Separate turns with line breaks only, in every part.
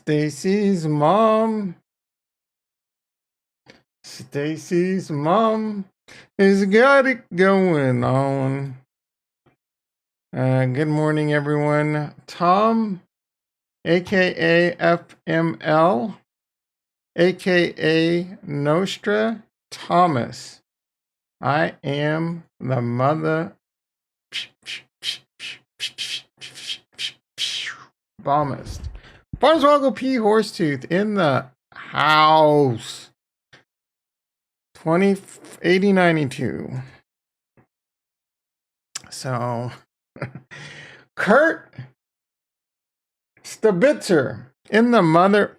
Stacy's mom. Stacy's mom has got it going on. Good morning, everyone. Tom, aka FML, aka Nostra Thomas. I am the mother bombist. Barnswoggle P. Horsetooth in the house. 8092. So, Kurt Stabitzer in the mother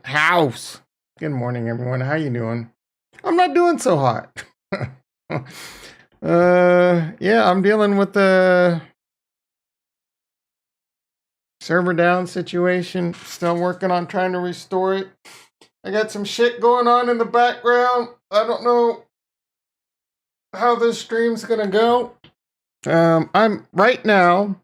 house. Good morning, everyone. How you doing? I'm not doing so hot. Yeah, I'm dealing with the server down situation. Still working on trying to restore it. I got some shit going on in the background. I don't know how this stream's gonna go. I'm right now.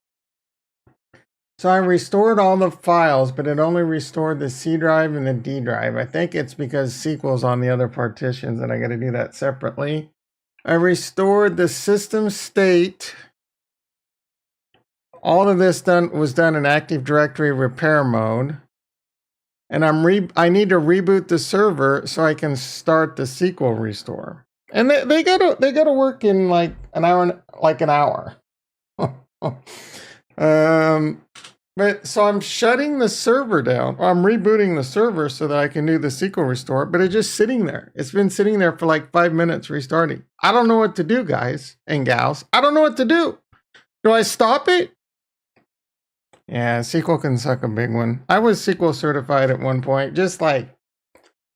So I restored all the files, but it only restored the C drive and the D drive. I think it's because SQL's on the other partitions and I got to do that separately. I restored the system state. All of this was done in Active Directory repair mode. And I need to reboot the server so I can start the SQL restore. And they gotta work in like an hour. But so I'm shutting the server down. I'm rebooting the server so that I can do the SQL restore, but it's just sitting there. It's been sitting there for like 5 minutes restarting. I don't know what to do, guys and gals. I don't know what to do. Do I stop it? Yeah, SQL can suck a big one. I was SQL certified at one point, just like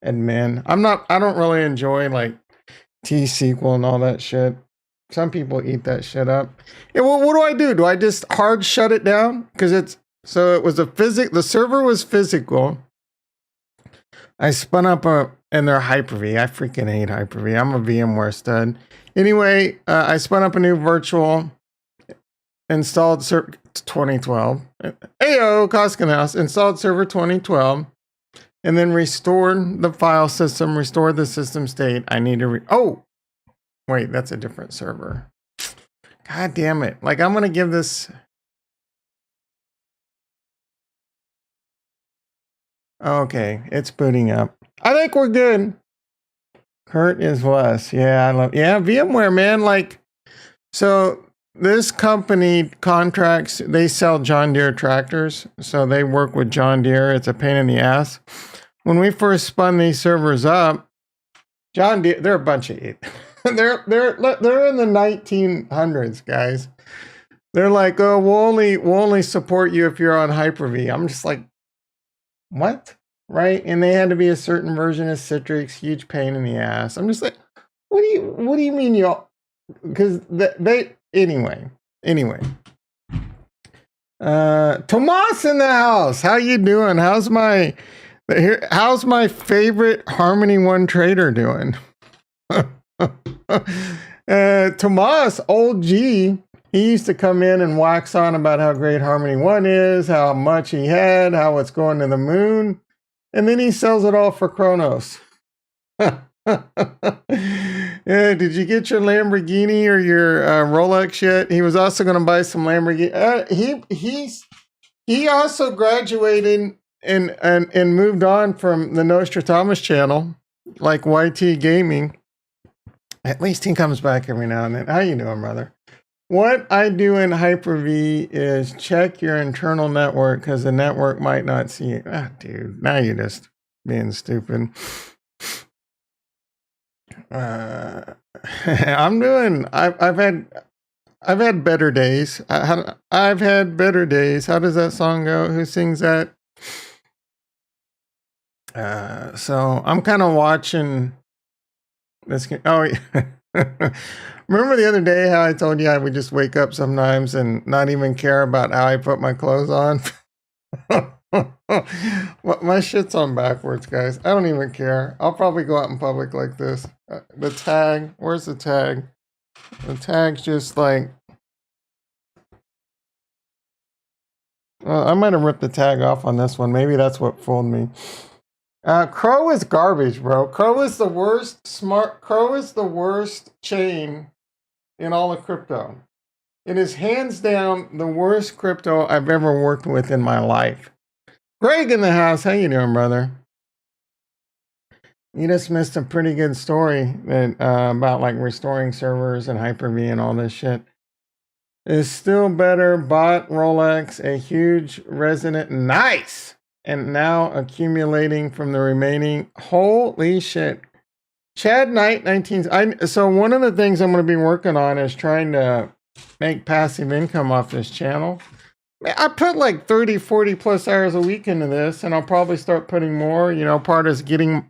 admin. I don't really enjoy like T-SQL and all that shit. Some people eat that shit up. Yeah, well, what do I do? Do I just hard shut it down? Because it was the server was physical. I spun up and they're Hyper-V. I freaking hate Hyper-V. I'm a VMware stud. Anyway, I spun up a new virtual, installed 2012. Ayo, Coskin House, installed server 2012, and then restored the file system, restored the system state. I need to oh, wait, that's a different server. God damn it. Like, I'm going to give this. Okay, it's booting up. I think we're good. Kurt is Wes. Yeah, VMware, man. Like, so this company contracts, they sell John Deere tractors. So they work with John Deere. It's a pain in the ass. When we first spun these servers up, John Deere, they're a bunch of it. They're in the 1900s, guys. They're like, oh, we'll only support you if you're on Hyper-V. I'm just like, what? Right? And they had to be a certain version of Citrix, huge pain in the ass. I'm just like, what do you mean y'all? Because anyway. Tomas in the house. How you doing? How's my favorite Harmony One trader doing? Tomas, old G, he used to come in and wax on about how great Harmony One is, how much he had, how it's going to the moon, and then he sells it all for Kronos. Yeah, did you get your Lamborghini or your Rolex yet? He was also going to buy some Lamborghini. He also graduated and moved on from the Nostradamus channel, like YT Gaming. At least he comes back every now and then. How you doing, brother? What I do in Hyper-V is check your internal network because the network might not see it. Ah, dude, now you're just being stupid. I'm doing. I've had better days. I've had better days. How does that song go? Who sings that? So I'm kind of watching this. Oh, yeah. Remember the other day how I told you I would just wake up sometimes and not even care about how I put my clothes on? My shit's on backwards, guys. I don't even care. I'll probably go out in public like this. The tag, where's the tag? The tag's just like I might have ripped the tag off on this one. Maybe that's what fooled me. Crow is garbage, bro. Crow is the worst. Crow is the worst chain in all of crypto. It is hands down the worst crypto I've ever worked with in my life. Greg in the house. How you doing, brother? You just missed a pretty good story that, about like restoring servers and Hyper-V and all this shit. Is still better. Bought Rolex, a huge resident. Nice! And now accumulating from the remaining. Holy shit. Chad Knight 19. So one of the things I'm going to be working on is trying to make passive income off this channel. I put like 30, 40 plus hours a week into this, and I'll probably start putting more. You know, part is getting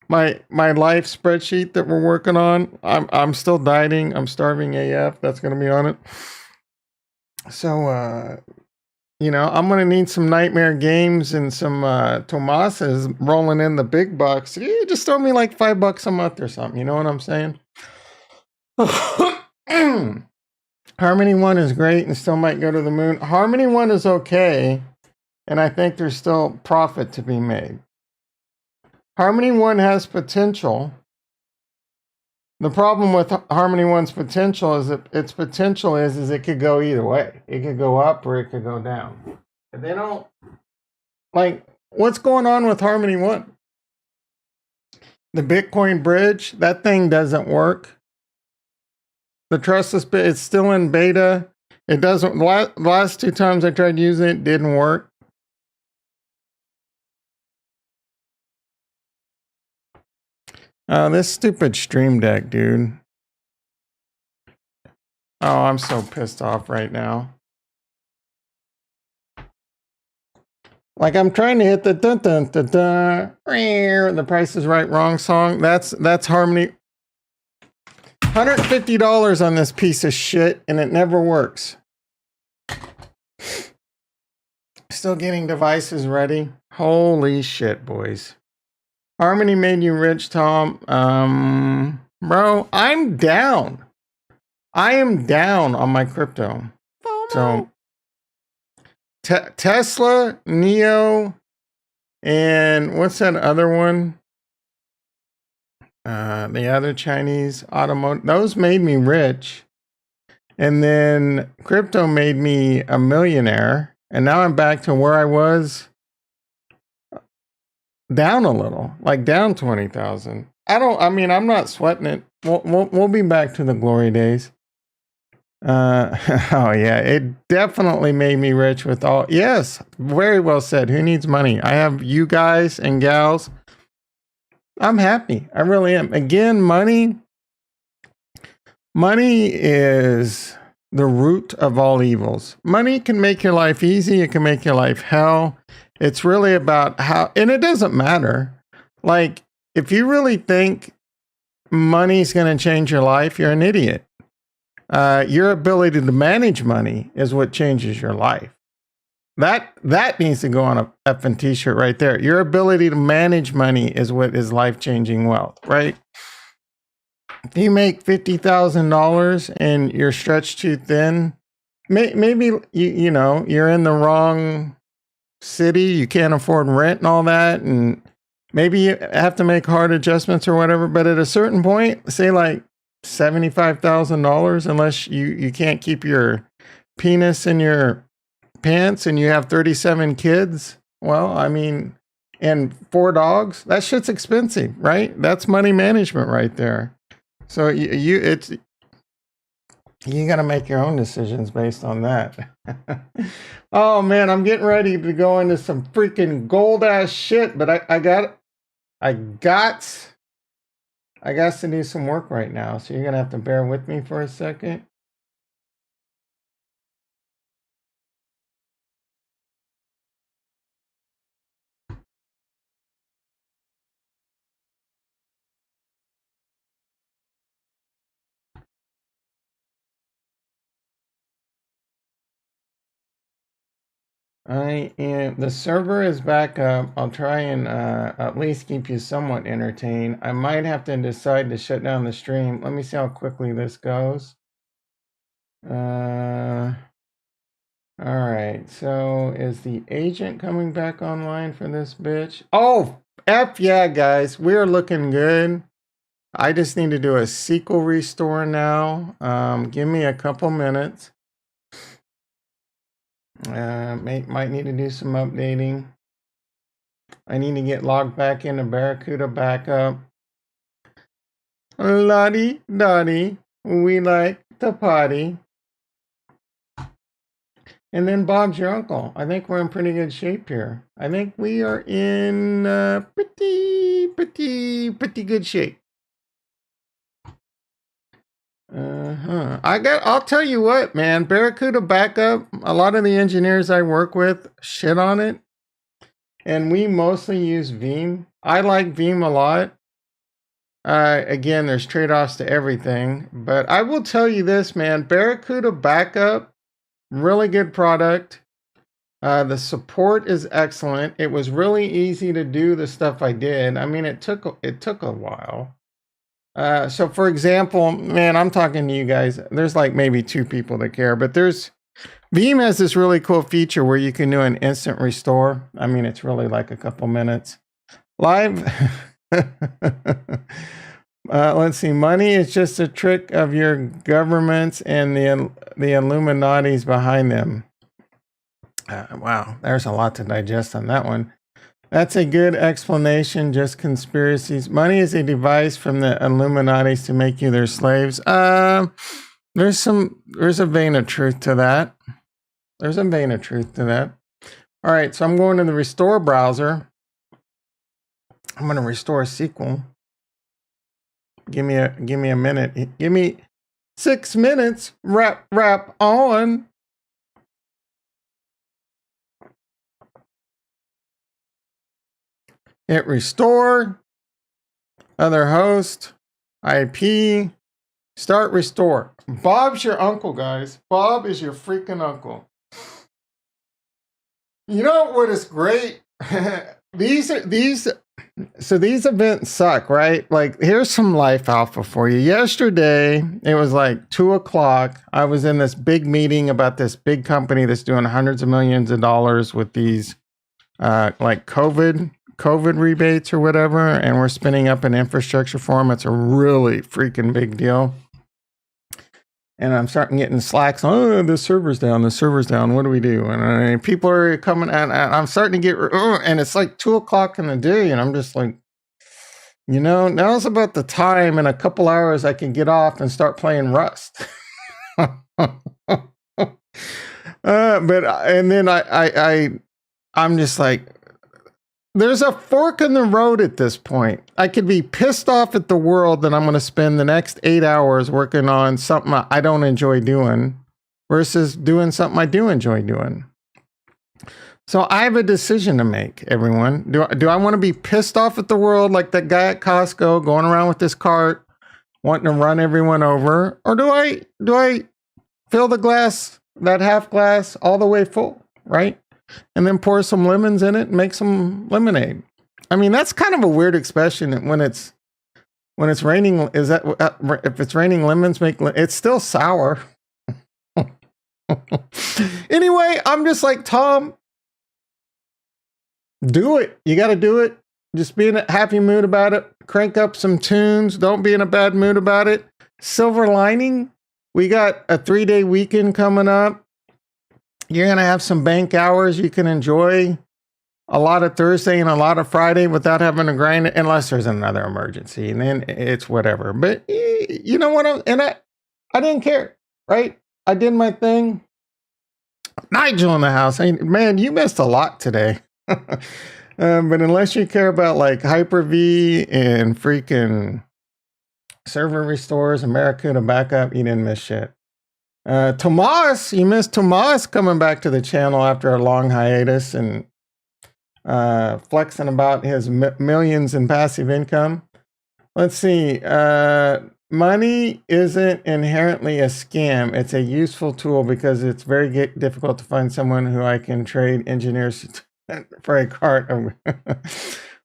my life spreadsheet that we're working on. I'm still dieting. I'm starving AF. That's going to be on it. So, you know, I'm going to need some Nightmare Games and some Tomas's rolling in the big bucks. You just throw me like $5 a month or something. You know what I'm saying? Harmony 1 is great and still might go to the moon. Harmony 1 is okay, and I think there's still profit to be made. Harmony 1 has potential. The problem with Harmony 1's potential is that its potential is it could go either way. It could go up or it could go down. If they don't, like, what's going on with Harmony 1? The Bitcoin bridge, that thing doesn't work. The trustless bit, it's still in beta. It doesn't, last 2 times I tried using it, didn't work. This stupid Stream Deck, dude. Oh, I'm so pissed off right now. Like, I'm trying to hit the dun dun dun dun, the Price is Right Wrong song. That's Harmony. $150 on this piece of shit, and it never works. Still getting devices ready. Holy shit, boys. Harmony made you rich, Tom. Bro, I'm down. I am down on my crypto. So, Tesla, Neo, and what's that other one? The other Chinese automotive. Those made me rich. And then crypto made me a millionaire. And now I'm back to where I was. Down a little, like down 20,000. I mean, I'm not sweating it. We'll be back to the glory days. Oh yeah, it definitely made me rich with all. Yes, very well said. Who needs money? I have you guys and gals. I'm happy. I really am. Again, money is the root of all evils. Money can make your life easy. It can make your life hell. It's really about how, and it doesn't matter. Like, if you really think money's going to change your life, you're an idiot. Your ability to manage money is what changes your life. That needs to go on a effing t-shirt right there. Your ability to manage money is what is life-changing wealth, right? If you make $50,000 and you're stretched too thin, maybe you know, you're in the wrong city, you can't afford rent and all that, and maybe you have to make hard adjustments or whatever, but at a certain point, say like $75,000, unless you can't keep your penis in your pants and you have 37 kids, well, I mean, and 4 dogs, that shit's expensive, right? That's money management right there. So you got to make your own decisions based on that. Oh man, I'm getting ready to go into some freaking gold ass shit, but I got to do some work right now. So you're gonna have to bear with me for a second. The server is back up. I'll try and at least keep you somewhat entertained. I might have to decide to shut down the stream. Let me see how quickly this goes. All right, so is the agent coming back online for this bitch? Oh, F yeah, guys, we're looking good. I just need to do a SQL restore now. Give me a couple minutes. Might need to do some updating. I need to get logged back into Barracuda backup. Lottie Dottie, we like to potty. And then Bob's your uncle. I think we're in pretty good shape here. I think we are in pretty good shape. I'll tell you what, man, Barracuda backup, a lot of the engineers I work with shit on it. And we mostly use Veeam. I like Veeam a lot. Again, there's trade-offs to everything. But I will tell you this, man, Barracuda backup, really good product. The support is excellent. It was really easy to do the stuff I did. I mean, it took a while. So for example, man, I'm talking to you guys. There's like maybe 2 people that care, but Veeam has this really cool feature where you can do an instant restore. I mean, it's really like a couple minutes. Live. Let's see. Money is just a trick of your governments and the Illuminati's behind them. Wow, there's a lot to digest on that one. That's a good explanation. Just conspiracies. Money is a device from the Illuminati's to make you their slaves. There's a vein of truth to that. There's a vein of truth to that. All right, so I'm going to the restore browser. I'm going to restore SQL. Give me a minute. Give me 6 minutes. Wrap on. Hit restore. Other host. IP. Start restore. Bob's your uncle, guys. Bob is your freaking uncle. You know what is great? These events suck, right? Like, here's some life alpha for you. Yesterday, it was like 2:00. I was in this big meeting about this big company that's doing hundreds of millions of dollars with these like COVID rebates or whatever, and we're spinning up an infrastructure for them. It's a really freaking big deal. And I'm starting getting slacks. Oh, the server's down. What do we do? And people are coming, and I'm starting to get, and it's like 2:00 in the day, and I'm just like, you know, now's about the time. In a couple hours, I can get off and start playing Rust. I'm just like, there's a fork in the road at this point. I could be pissed off at the world that I'm going to spend the next 8 hours working on something I don't enjoy doing versus doing something I do enjoy doing. So I have a decision to make, everyone. Do I want to be pissed off at the world like that guy at Costco going around with this cart wanting to run everyone over? Or do I fill the glass, that half glass, all the way full, right? And then pour some lemons in it and make some lemonade. I mean, that's kind of a weird expression when it's raining. Is that if it's raining lemons make it's still sour? Anyway, I'm just like, Tom, do it. You got to do it. Just be in a happy mood about it. Crank up some tunes. Don't be in a bad mood about it. Silver lining. We got a 3-day weekend coming up. You're going to have some bank hours. You can enjoy a lot of Thursday and a lot of Friday without having to grind it, unless there's another emergency, and then it's whatever. But you know what? I didn't care, right? I did my thing. Nigel in the house. Man, you missed a lot today. But unless you care about like Hyper-V and freaking server restores and Barracuda backup, you didn't miss shit. Tomas, you missed Tomas coming back to the channel after a long hiatus and flexing about his millions in passive income. Let's see. Money isn't inherently a scam. It's a useful tool because it's very difficult to find someone who I can trade engineers for a cart.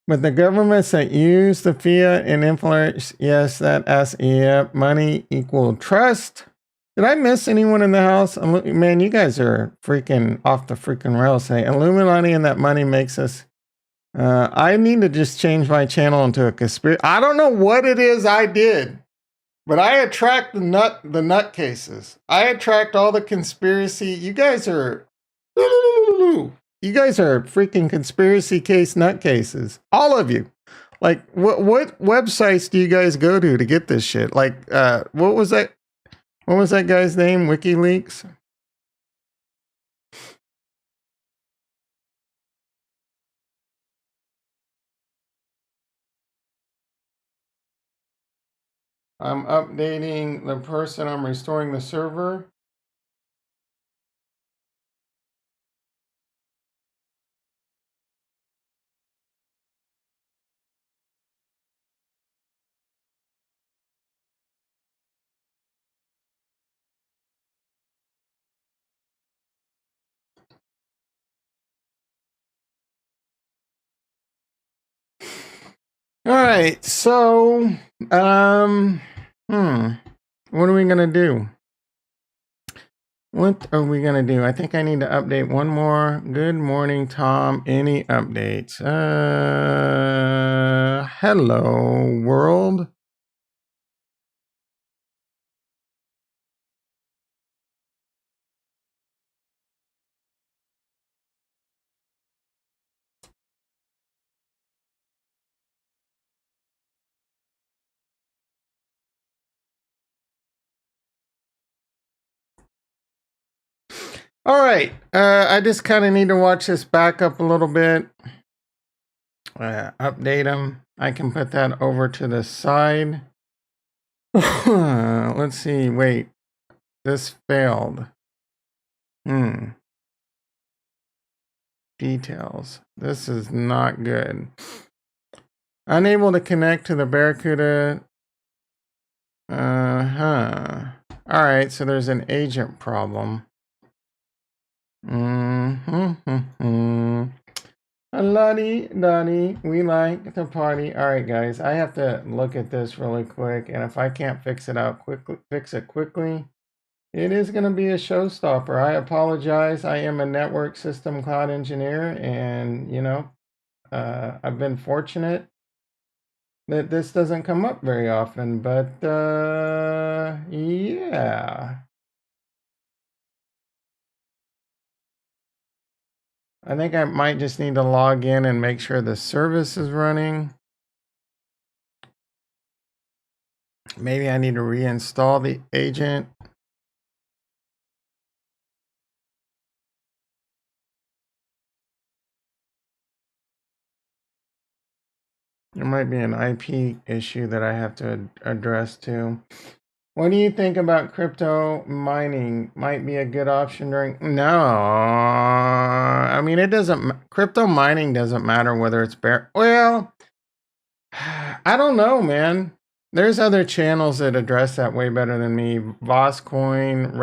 But the governments that use the fiat and influence, yes, money equal trust. Did I miss anyone in the house? Man, you guys are freaking off the freaking rails today. Illuminati and that money makes us... I need to just change my channel into a conspiracy. I don't know what it is I did, but I attract the nut cases. I attract all the conspiracy. You guys are freaking conspiracy case nutcases. All of you. Like, what websites do you guys go to get this shit? Like, what was that? What was that guy's name? WikiLeaks? I'm updating the person. I'm restoring the server. All right, so, what are we gonna do? What are we gonna do? I think I need to update one more. Good morning, Tom. Any updates? Hello, world. All right, I just kind of need to watch this back up a little bit. Update them. I can put that over to the side. Let's see. Wait, this failed. Details. This is not good. Unable to connect to the Barracuda. All right, so there's an agent problem. Lottie, we like to party. All right, guys, I have to look at this really quick, and if I can't fix it quickly, it is going to be a showstopper. I apologize. I am a network system cloud engineer, and you know, I've been fortunate that this doesn't come up very often, but yeah. I think I might just need to log in and make sure the service is running. Maybe I need to reinstall the agent. There might be an IP issue that I have to address too. What do you think about crypto mining? Might be a good option during... No, I mean, it doesn't... Crypto mining doesn't matter whether it's bear... Well, I don't know, man. There's other channels that address that way better than me. Voscoin,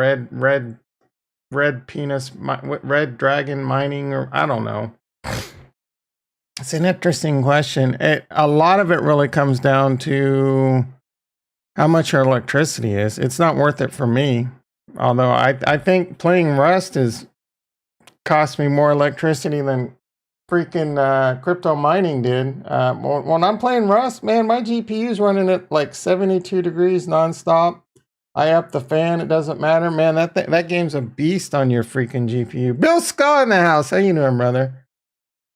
Red Penis, Red Dragon Mining, or I don't know. It's an interesting question. A lot of it really comes down to how much our electricity is. It's not worth it for me. Although I think playing Rust is cost me more electricity than freaking crypto mining did. When I'm playing Rust, man, my GPU's running at like 72 degrees nonstop. I up the fan, it doesn't matter. Man, that game's a beast on your freaking GPU. Bill Scott in the house. How you doing, brother?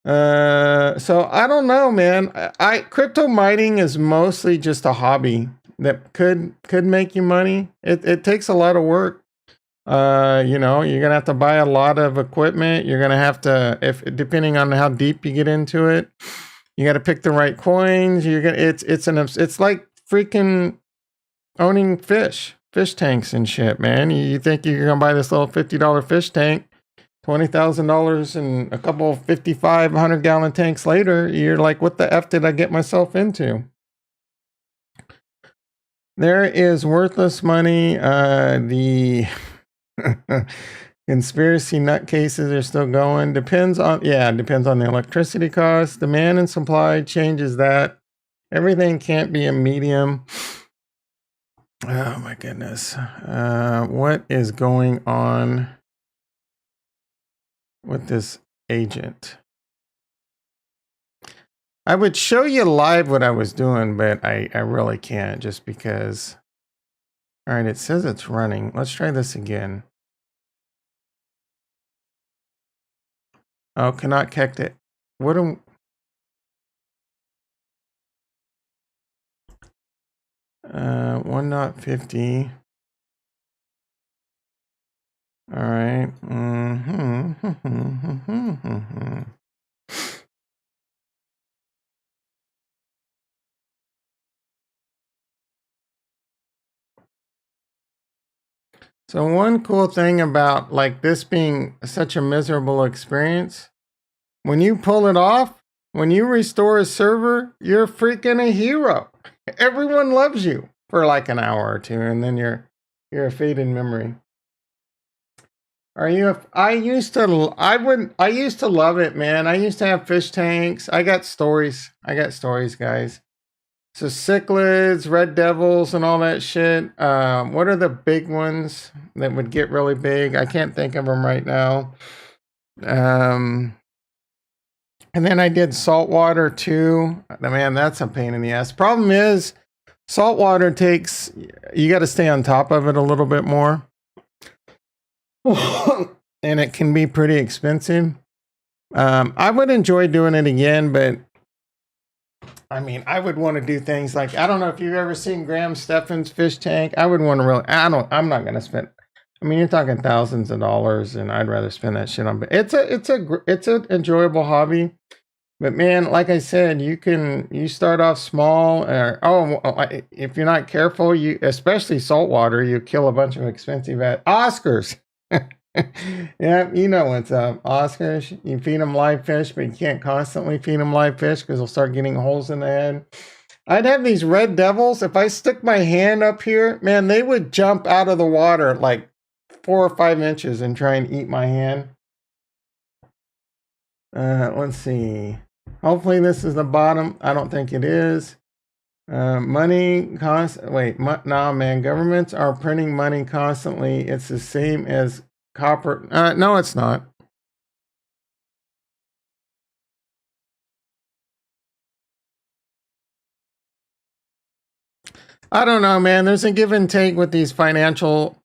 So I don't know, man. Crypto mining is mostly just a hobby that could make you money. It takes a lot of work. You know, you're gonna have to buy a lot of equipment. You're gonna have to, depending on how deep you get into it, you got to pick the right coins. It's like freaking owning fish tanks and shit, man. You think you're gonna buy this little $50 fish tank, $20,000 and a couple 5,500 gallon tanks later, you're like, what the F did I get myself into? There is worthless money. The conspiracy nutcases are still going. Depends on the electricity cost. Demand and supply changes that. Everything can't be a medium. Oh my goodness. What is going on with this agent? I would show you live what I was doing, but I really can't just because. All right, it says it's running. Let's try this again. Oh, cannot connect it. What am 1.50. All right. So one cool thing about like this being such a miserable experience, when you pull it off, when you restore a server, you're freaking a hero. Everyone loves you for like an hour or two, and then you're a faded memory. Are you? I used to love it, man. I used to have fish tanks. I got stories, guys. So cichlids, red devils, and all that shit. What are the big ones that would get really big? I can't think of them right now. And then I did saltwater too. Man, that's a pain in the ass. Problem is, saltwater takes, you got to stay on top of it a little bit more. And it can be pretty expensive. I would enjoy doing it again, but I mean, I would want to do things like, I don't know if you've ever seen Graham Stephan's fish tank. I would want to really, I'm not going to spend, I mean, you're talking thousands of dollars, and I'd rather spend that shit on, but it's an enjoyable hobby. But man, like I said, you start off small, or if you're not careful, especially saltwater, you kill a bunch of expensive Oscars. Yeah, you know what's up, Oscars. You feed them live fish, but you can't constantly feed them live fish because they'll start getting holes in the head. I'd have these red devils. If I stick my hand up here, man, they would jump out of the water like 4 or 5 inches and try and eat my hand. Let's see. Hopefully this is the bottom. I don't think it is. Money cost. Wait, nah, man. Governments are printing money constantly. It's the same as copper. No, it's not. I don't know, man. There's a give and take with these financial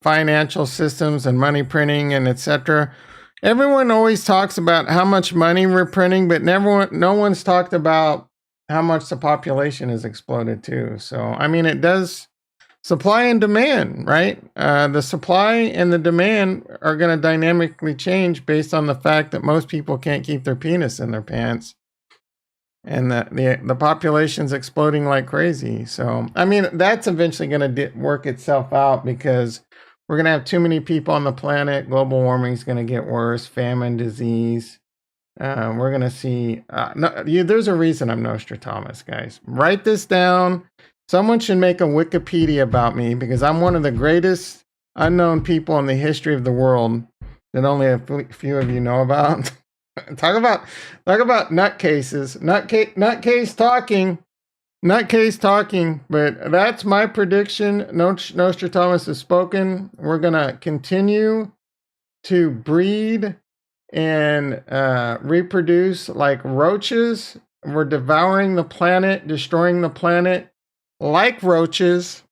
systems and money printing and etc. Everyone always talks about how much money we're printing, but no one's talked about how much the population has exploded too. So, I mean, it does supply and demand, right? The supply and the demand are going to dynamically change based on the fact that most people can't keep their penis in their pants, and the population's exploding like crazy. So, I mean, that's eventually going to work itself out because we're going to have too many people on the planet. Global warming is going to get worse. Famine, disease. We're going to see. There's a reason I'm Nostradamus, guys. Write this down. Someone should make a Wikipedia about me because I'm one of the greatest unknown people in the history of the world that only a few of you know about. Talk about nutcases. Nutcase talking. But that's my prediction. Nostradamus has spoken. We're gonna continue to breed and reproduce like roaches. We're devouring the planet, destroying the planet like roaches.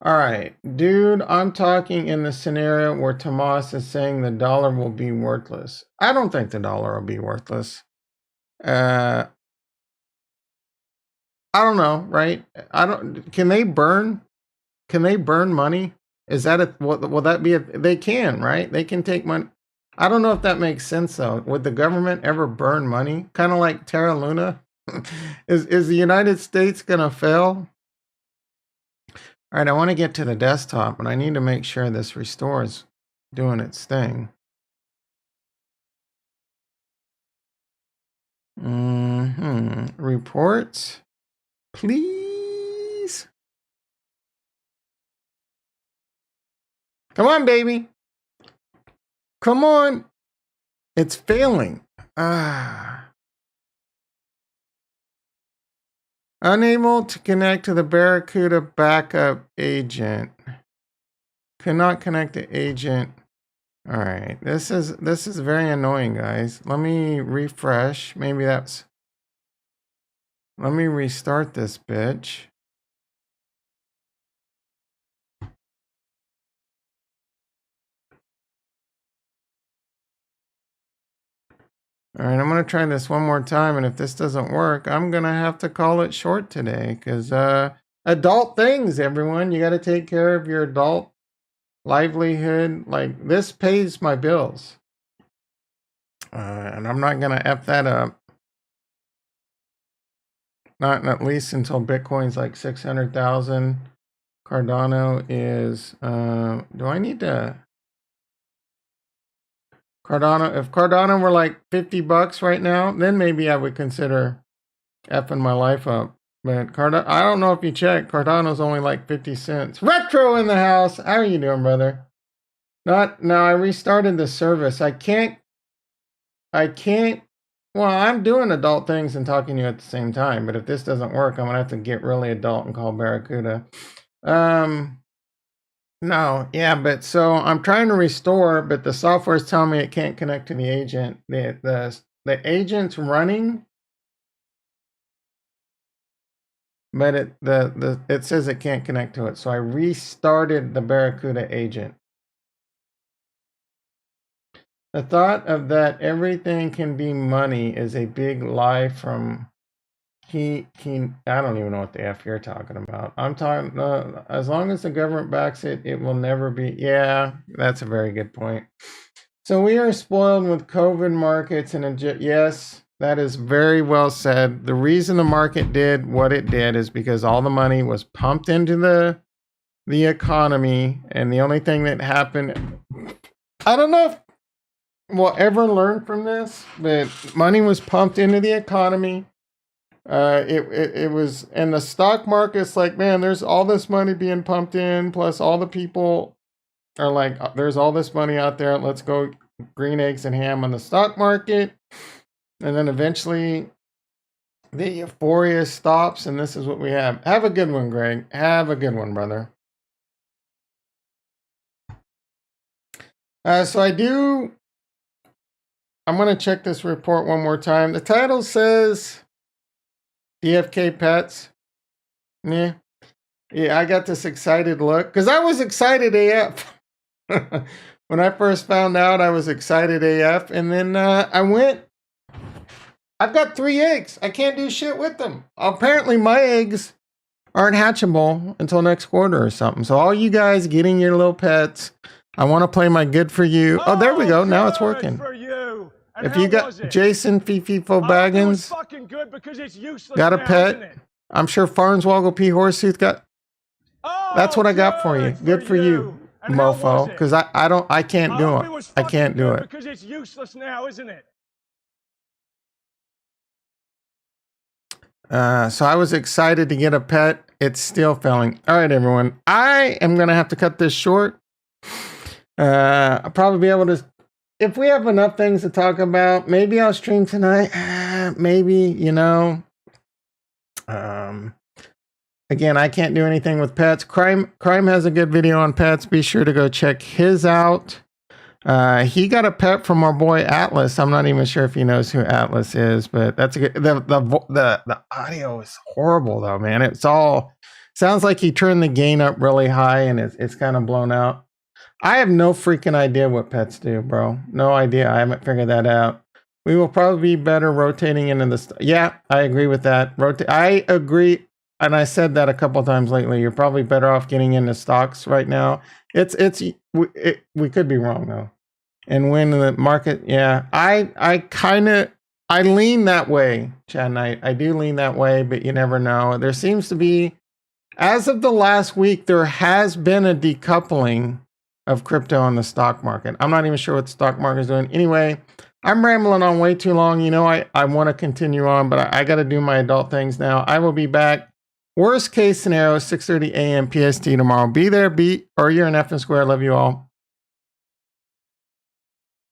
All right, dude, I'm talking in the scenario where Tomas is saying the dollar will be worthless. I don't think the dollar will be worthless. I don't know, right? Can they burn money? Is that will that be they can, right? They can take money. I don't know if that makes sense though. Would the government ever burn money? Kind of like Terra Luna? Is the United States gonna fail? All right, I want to get to the desktop, but I need to make sure this restore is doing its thing. Reports, please. Come on, baby. Come on. It's failing. Unable to connect to the Barracuda backup agent. Cannot connect to agent. All right, this is very annoying, guys. Let me refresh. Maybe that's. Let me restart this bitch. All right, I'm gonna try this one more time, and if this doesn't work, I'm gonna have to call it short today, because adult things, everyone. You got to take care of your adult livelihood. Like, this pays my bills, and I'm not gonna F that up. Not at least until Bitcoin's like 600,000. Cardano is. Do I need to? Cardano. If Cardano were like $50 right now, then maybe I would consider effing my life up. But Cardano, I don't know if you check. Cardano's only like 50 cents. Retro in the house. How are you doing, brother? No, I restarted the service. I can't. Well, I'm doing adult things and talking to you at the same time. But if this doesn't work, I'm gonna have to get really adult and call Barracuda. No, yeah, but so I'm trying to restore, but the software is telling me it can't connect to the agent. The agent's running, but it says it can't connect to it. So I restarted the Barracuda agent. The thought of that everything can be money is a big lie from I don't even know what the F you're talking about. I'm talking, as long as the government backs it, it will never be. Yeah, that's a very good point. So we are spoiled with COVID markets and yes, that is very well said. The reason the market did what it did is because all the money was pumped into the economy, and the only thing that happened, I don't know if we'll ever learn from this, but money was pumped into the economy. It was, and the stock market's like, man, there's all this money being pumped in, plus all the people are like, there's all this money out there, let's go green eggs and ham on the stock market. And then eventually the euphoria stops, and this is what we have. Have a good one, Greg. Have a good one, brother. So I'm going to check this report one more time. The title says DFK Pets. Yeah, I got this excited look because I was excited AF. When I first found out, I was excited AF. And then I've got 3 eggs. I can't do shit with them. Apparently my eggs aren't hatchable until next quarter or something. So all you guys getting your little pets, I want to play my good for you. Oh, there we go. Now it's working. If you got Jason Fififo Baggins, got a pet, I'm sure Farnswoggle P. Horsooth got. That's what I got for you. Good for you, mofo. Because I can't do it. I can't do it.
Because it's useless now, isn't it?
So I was excited to get a pet. It's still failing. All right, everyone. I am gonna have to cut this short. I'll probably be able to. If we have enough things to talk about, maybe I'll stream tonight. Maybe, you know. Again, I can't do anything with pets. Crime has a good video on pets. Be sure to go check his out. He got a pet from our boy Atlas. I'm not even sure if he knows who Atlas is, but that's a good. The audio is horrible though, man. It's all sounds like he turned the gain up really high and it's kind of blown out. I have no freaking idea what pets do, bro. No idea. I haven't figured that out. We will probably be better rotating into the... Yeah, I agree with that. I agree. And I said that a couple of times lately. You're probably better off getting into stocks right now. We could be wrong, though. And when the market... Yeah, I lean that way, Chad Knight. I do lean that way, but you never know. There seems to be... As of the last week, there has been a decoupling of crypto and the stock market. I'm not even sure what the stock market is doing. Anyway, I'm rambling on way too long. You know, I want to continue on, but I got to do my adult things now. I will be back. Worst case scenario, 6:30 a.m. PST tomorrow. Be there, or you're an effing square. Love you all.